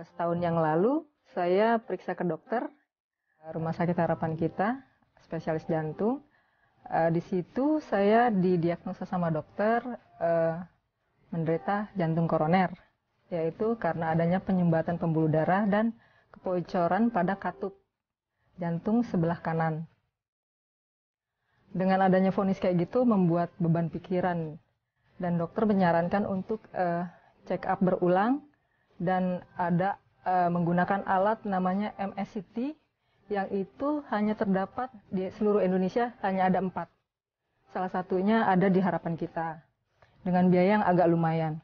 Setahun yang lalu saya periksa ke dokter Rumah Sakit Harapan Kita, spesialis jantung. Di situ saya didiagnosa sama dokter menderita jantung koroner, yaitu karena adanya penyumbatan pembuluh darah dan kebocoran pada katup jantung sebelah kanan. Dengan adanya vonis kayak gitu membuat beban pikiran, dan dokter menyarankan untuk check up berulang dan ada menggunakan alat namanya MSCT yang itu hanya terdapat di seluruh Indonesia, hanya ada 4. Salah satunya ada di Harapan Kita dengan biaya yang agak lumayan.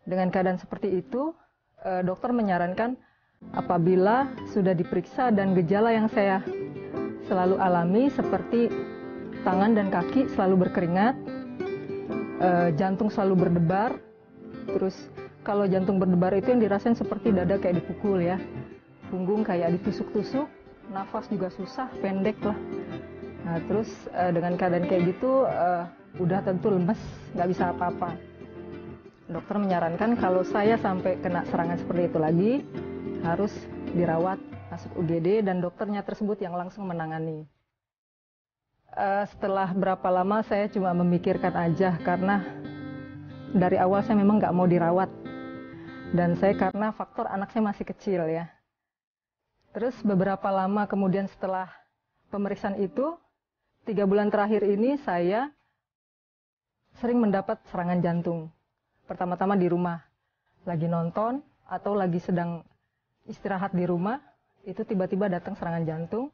Dengan keadaan seperti itu, dokter menyarankan apabila sudah diperiksa dan gejala yang saya selalu alami seperti tangan dan kaki selalu berkeringat, jantung selalu berdebar, terus kalau jantung berdebar itu yang dirasain seperti dada kayak dipukul ya, punggung kayak ditusuk-tusuk, nafas juga susah, pendek lah. Nah terus dengan keadaan kayak gitu udah tentu lemes, nggak bisa apa-apa. Dokter menyarankan kalau saya sampai kena serangan seperti itu lagi, harus dirawat, masuk UGD, dan dokternya tersebut yang langsung menangani. Setelah berapa lama saya cuma memikirkan aja, karena dari awal saya memang nggak mau dirawat. Dan saya karena faktor anak saya masih kecil ya. Terus beberapa lama kemudian setelah pemeriksaan itu, 3 bulan terakhir ini saya sering mendapat serangan jantung. Pertama-tama di rumah, lagi nonton atau lagi sedang istirahat di rumah, itu tiba-tiba datang serangan jantung.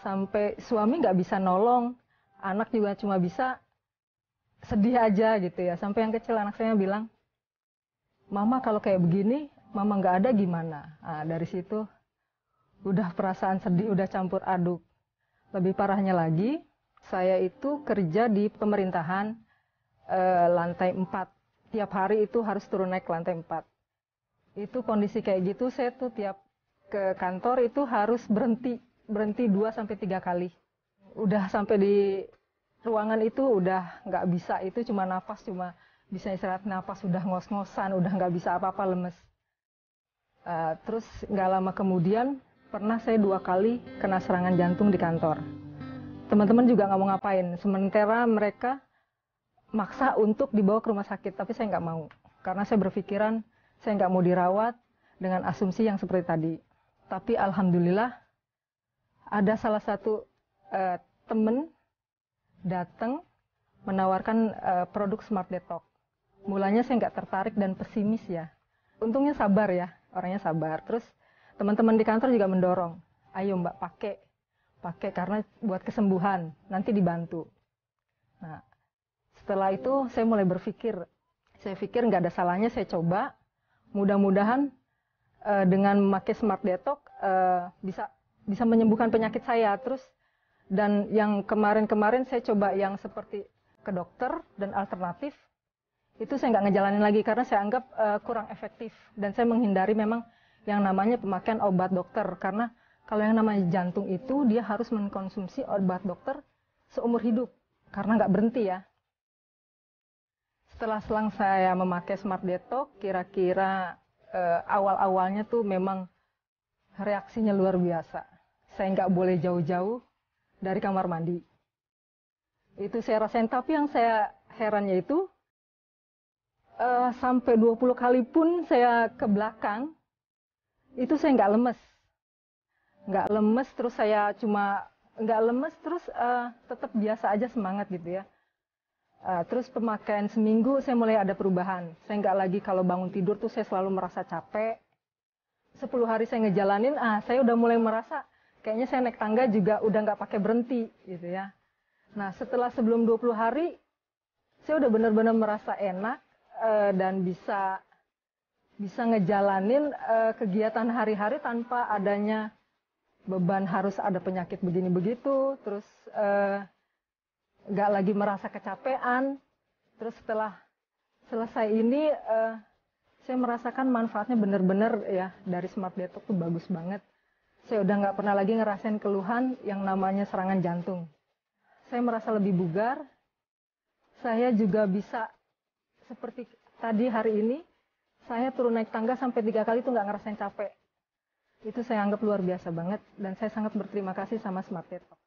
Sampai suami nggak bisa nolong, anak juga cuma bisa sedih aja gitu ya. Sampai yang kecil anak saya bilang, "Mama kalau kayak begini, Mama nggak ada gimana?" Nah, dari situ udah perasaan sedih, udah campur aduk. Lebih parahnya lagi, saya itu kerja di pemerintahan lantai 4. Tiap hari itu harus turun naik ke lantai 4. Itu kondisi kayak gitu, saya tuh tiap ke kantor itu harus berhenti 2-3 kali. Udah sampai di ruangan itu udah nggak bisa, itu cuma nafas, cuma bisa istirahat nafas, udah ngos-ngosan, udah nggak bisa apa-apa, lemes. Terus nggak lama kemudian pernah saya 2 kali kena serangan jantung di kantor. Teman-teman juga nggak mau ngapain, sementara mereka maksa untuk dibawa ke rumah sakit, tapi saya nggak mau. Karena saya berpikiran saya nggak mau dirawat dengan asumsi yang seperti tadi. Tapi alhamdulillah ada salah satu teman datang menawarkan produk Smart Detox. Mulanya saya nggak tertarik dan pesimis ya. Untungnya sabar ya, orangnya sabar. Terus teman-teman di kantor juga mendorong, "Ayo Mbak, pakai karena buat kesembuhan, nanti dibantu." Nah, setelah itu saya mulai berpikir, saya pikir nggak ada salahnya saya coba. Mudah-mudahan dengan memakai Smart Detox bisa menyembuhkan penyakit saya. Terus dan yang kemarin-kemarin saya coba yang seperti ke dokter dan alternatif, itu saya nggak ngejalanin lagi karena saya anggap kurang efektif, dan saya menghindari memang yang namanya pemakaian obat dokter, karena kalau yang namanya jantung itu dia harus mengkonsumsi obat dokter seumur hidup karena nggak berhenti ya. Setelah selang saya memakai Smart Detox, kira-kira awal-awalnya tuh memang reaksinya luar biasa. Saya nggak boleh jauh-jauh dari kamar mandi. Itu saya rasain, tapi yang saya herannya itu sampai 20 kali pun saya ke belakang, itu saya nggak lemes. Nggak lemes, terus saya cuma nggak lemes, terus tetap biasa aja, semangat gitu ya. Terus pemakaian seminggu saya mulai ada perubahan. Saya nggak lagi kalau bangun tidur tuh saya selalu merasa capek. 10 hari saya ngejalanin, saya udah mulai merasa kayaknya saya naik tangga juga udah nggak pakai berhenti gitu ya. Nah setelah sebelum 20 hari, saya udah benar-benar merasa enak dan bisa ngejalanin kegiatan hari-hari tanpa adanya beban harus ada penyakit begini begitu. Terus nggak lagi merasa kecapean. Terus setelah selesai ini saya merasakan manfaatnya benar-benar ya, dari Smart Detox tuh bagus banget. Saya udah nggak pernah lagi ngerasain keluhan yang namanya serangan jantung. Saya merasa lebih bugar. Saya juga bisa seperti tadi hari ini, Saya turun naik tangga sampai 3 kali tuh nggak ngerasain capek. Itu saya anggap luar biasa banget dan saya sangat berterima kasih sama Smart Detox.